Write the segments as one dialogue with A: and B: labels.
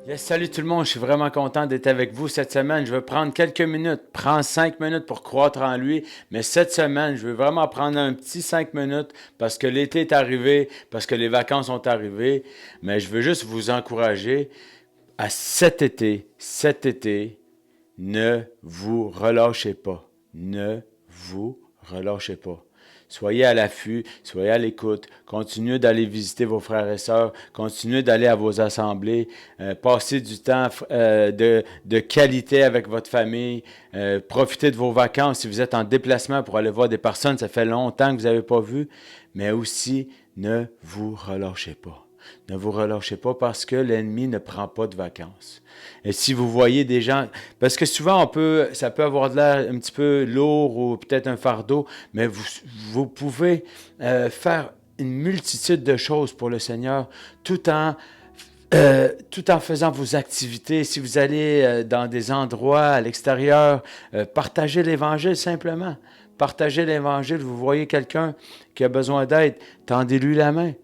A: Yes, salut tout le monde, je suis vraiment content d'être avec vous cette semaine. Je veux prendre quelques minutes, prends 5 minutes pour croître en lui, mais cette semaine, je veux vraiment prendre un petit 5 minutes parce que l'été est arrivé, parce que les vacances sont arrivées, mais je veux juste vous encourager à cet été, ne vous relâchez pas. Ne vous relâchez pas. Soyez à l'affût, soyez à l'écoute, continuez d'aller visiter vos frères et sœurs, continuez d'aller à vos assemblées, passez du temps de qualité avec votre famille, profitez de vos vacances si vous êtes en déplacement pour aller voir des personnes, ça fait longtemps que vous n'avez pas vu, mais aussi ne vous relâchez pas. Ne vous relâchez pas parce que l'ennemi ne prend pas de vacances. Et si vous voyez des gens, parce que souvent ça peut avoir de l'air un petit peu lourd ou peut-être un fardeau, mais vous pouvez faire une multitude de choses pour le Seigneur tout en faisant vos activités. Si vous allez dans des endroits à l'extérieur, partagez l'Évangile simplement. Partagez l'Évangile. Vous voyez quelqu'un qui a besoin d'aide, tendez-lui la main.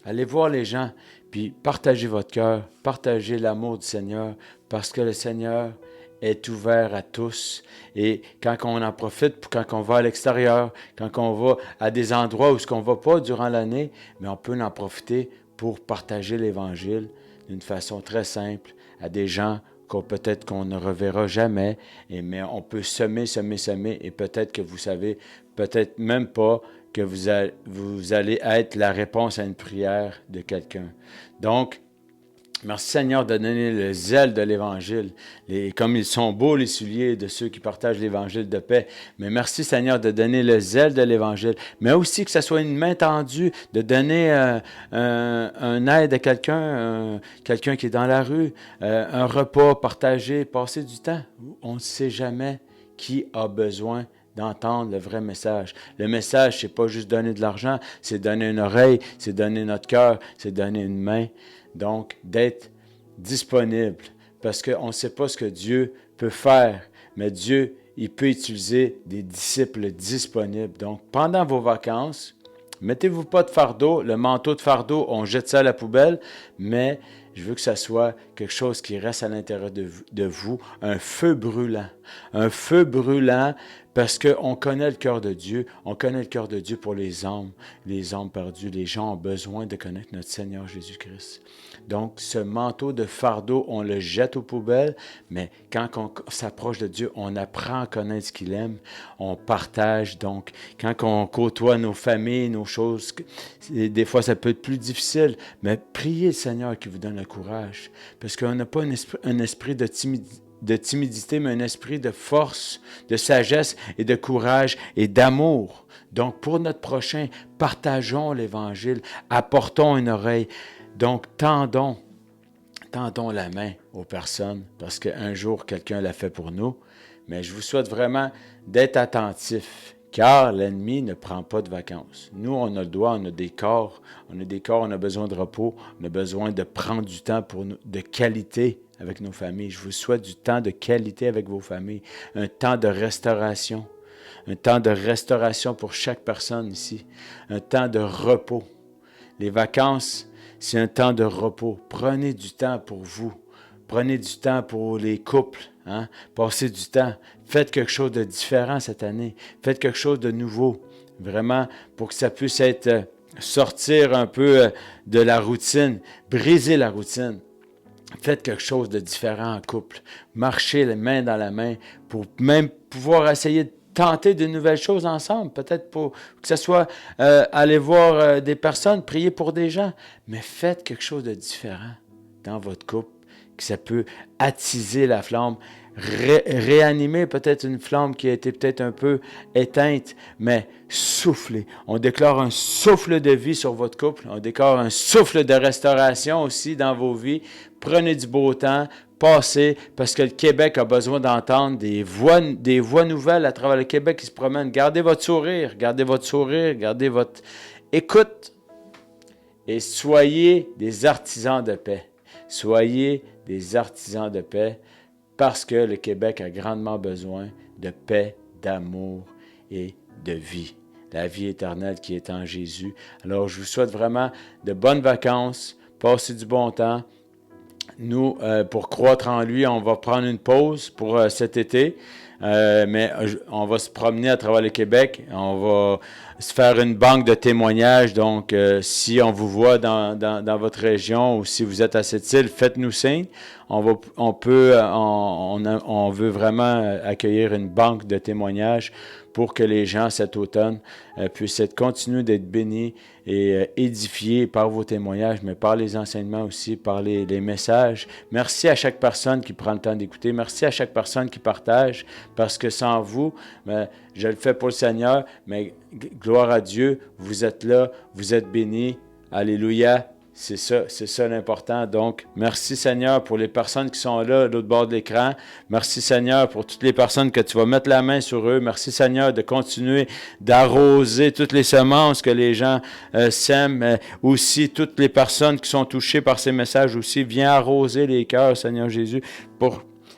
A: Allez voir les gens, puis partagez votre cœur, partagez l'amour du Seigneur, parce que le Seigneur est ouvert à tous. Et quand on en profite, quand on va à l'extérieur, quand on va à des endroits où ce qu'on ne va pas durant l'année, mais on peut en profiter pour partager l'Évangile d'une façon très simple à des gens peut-être qu'on ne reverra jamais, mais on peut semer, et peut-être que vous savez, peut-être même pas que vous allez être la réponse à une prière de quelqu'un. Donc, merci Seigneur de donner le zèle de l'Évangile. Comme ils sont beaux les souliers de ceux qui partagent l'Évangile de paix. Mais merci Seigneur de donner le zèle de l'Évangile. Mais aussi que ce soit une main tendue, de donner un aide à quelqu'un qui est dans la rue, un repas partagé, passer du temps. On ne sait jamais qui a besoin d'entendre le vrai message. Le message, c'est pas juste donner de l'argent, c'est donner une oreille, c'est donner notre cœur, c'est donner une main. Donc, d'être disponible, parce qu'on ne sait pas ce que Dieu peut faire, mais Dieu, il peut utiliser des disciples disponibles. Donc, pendant vos vacances, mettez-vous pas de fardeau, le manteau de fardeau, on jette ça à la poubelle, mais je veux que ça soit quelque chose qui reste à l'intérieur de vous, un feu brûlant parce qu'on connaît le cœur de Dieu, on connaît le cœur de Dieu pour les âmes perdues, les gens ont besoin de connaître notre Seigneur Jésus-Christ. Donc, ce manteau de fardeau, on le jette aux poubelles, mais quand on s'approche de Dieu, on apprend à connaître ce qu'il aime, on partage. Donc, quand on côtoie nos familles, nos choses, des fois, ça peut être plus difficile, mais priez le Seigneur qui vous donne le courage, parce qu'on n'a pas un esprit de timidité, mais un esprit de force, de sagesse et de courage et d'amour. Donc, pour notre prochain, partageons l'Évangile, apportons une oreille. Donc, tendons la main aux personnes, parce qu'un jour, quelqu'un l'a fait pour nous. Mais je vous souhaite vraiment d'être attentif, car l'ennemi ne prend pas de vacances. Nous, on a le droit, on a des corps, on a besoin de repos, on a besoin de prendre du temps de qualité avec nos familles. Je vous souhaite du temps de qualité avec vos familles, un temps de restauration, pour chaque personne ici, un temps de repos. Les vacances, c'est un temps de repos. Prenez du temps pour vous. Prenez du temps pour les couples. Hein? Passez du temps. Faites quelque chose de différent cette année. Faites quelque chose de nouveau. Vraiment, pour que ça puisse être sortir un peu de la routine. Briser la routine. Faites quelque chose de différent en couple. Marchez les mains dans la main pour même pouvoir essayer de tenter de nouvelles choses ensemble. Peut-être pour que ce soit aller voir des personnes, prier pour des gens. Mais faites quelque chose de différent dans votre couple, que ça peut attiser la flamme, réanimer peut-être une flamme qui a été peut-être un peu éteinte, mais souffler. On déclare un souffle de vie sur votre couple. On déclare un souffle de restauration aussi dans vos vies. Prenez du beau temps, passez, parce que le Québec a besoin d'entendre des voix nouvelles à travers le Québec qui se promènent. Gardez votre sourire, gardez votre écoute et soyez des artisans de paix. Soyez des artisans de paix parce que le Québec a grandement besoin de paix, d'amour et de vie. La vie éternelle qui est en Jésus. Alors, je vous souhaite vraiment de bonnes vacances, passez du bon temps, Nous, pour croître en lui, on va prendre une pause pour cet été. Mais on va se promener à travers le Québec. On va se faire une banque de témoignages. Donc, si on vous voit dans votre région ou si vous êtes à cette île, faites-nous signe. On veut vraiment accueillir une banque de témoignages pour que les gens cet automne puissent continuer d'être bénis et édifiés par vos témoignages, mais par les enseignements aussi, par les messages. Merci à chaque personne qui prend le temps d'écouter. Merci à chaque personne qui partage, parce que sans vous, je le fais pour le Seigneur, mais gloire à Dieu, vous êtes là, vous êtes bénis. Alléluia. C'est ça l'important. Donc, merci Seigneur pour les personnes qui sont là, de l'autre bord de l'écran. Merci Seigneur pour toutes les personnes que tu vas mettre la main sur eux. Merci Seigneur de continuer d'arroser toutes les semences que les gens sèment. Aussi, toutes les personnes qui sont touchées par ces messages aussi. Viens arroser les cœurs, Seigneur Jésus.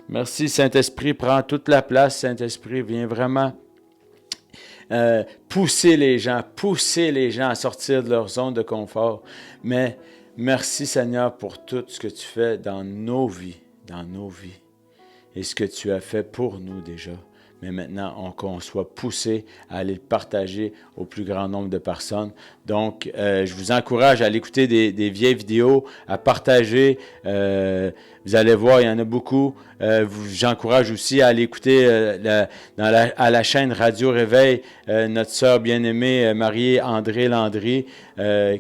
A: Merci Saint-Esprit, prends toute la place. Saint-Esprit, viens vraiment pousser les gens à sortir de leur zone de confort. Mais merci Seigneur pour tout ce que tu fais dans nos vies, et ce que tu as fait pour nous déjà. Mais maintenant, qu'on soit poussé à aller le partager au plus grand nombre de personnes. Donc, je vous encourage à aller écouter des vieilles vidéos, à partager. Vous allez voir, il y en a beaucoup. J'encourage aussi à aller écouter à la chaîne Radio Réveil, notre sœur bien-aimée Marie-André Landry,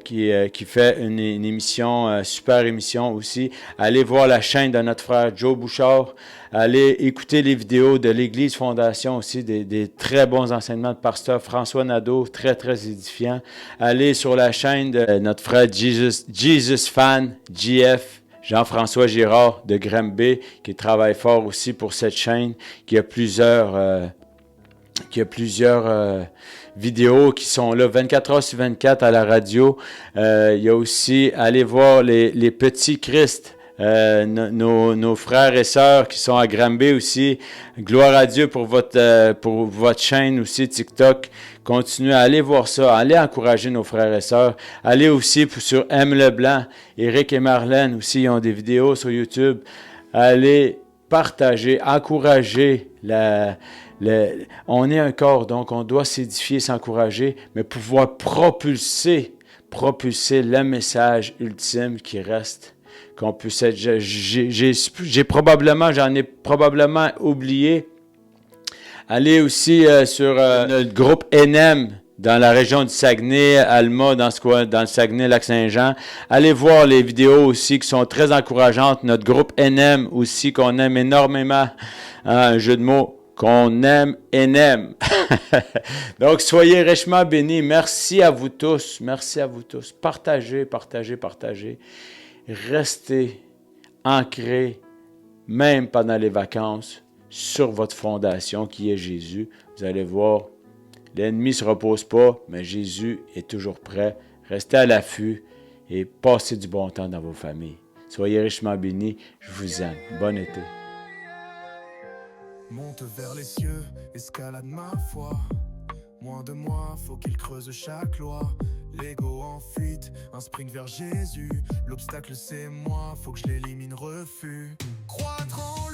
A: qui fait une émission, super émission aussi. Allez voir la chaîne de notre frère Joe Bouchard. Allez écouter les vidéos de l'Église Fondation aussi, des très bons enseignements de pasteur François Nadeau, très, très édifiants. Allez sur la chaîne de notre frère Jesus Fan, GF, Jean-François Girard de Granby, qui travaille fort aussi pour cette chaîne, qui a plusieurs vidéos qui sont là 24 heures sur 24 à la radio. Il y a aussi, allez voir les petits Christ. Nos frères et sœurs qui sont à Granby aussi. Gloire à Dieu pour votre chaîne aussi TikTok. Continuez à aller voir ça, allez encourager nos frères et sœurs. Allez aussi sur M. Leblanc, Éric et Marlène aussi, ils ont des vidéos sur YouTube. Allez partager, encourager on est un corps, donc on doit s'édifier, s'encourager, mais pouvoir propulser le message ultime qui reste. Qu'on puisse être, j'en ai probablement oublié. Allez aussi sur notre groupe NM dans la région du Saguenay, Alma, dans le Saguenay, Lac-Saint-Jean. Allez voir les vidéos aussi qui sont très encourageantes. Notre groupe NM aussi, qu'on aime énormément. Un jeu de mots. Qu'on aime NM. Donc, soyez richement bénis. Merci à vous tous. Merci à vous tous. Partagez. Restez ancrés, même pendant les vacances, sur votre fondation qui est Jésus. Vous allez voir, l'ennemi ne se repose pas, mais Jésus est toujours prêt. Restez à l'affût et passez du bon temps dans vos familles. Soyez richement bénis. Je vous aime. Bon été.
B: Monte vers les cieux, escalade ma foi. Moins de moi, faut qu'il creuse chaque loi. L'ego en fuite, un sprint vers Jésus. L'obstacle c'est moi, faut que je l'élimine, refus. Croître en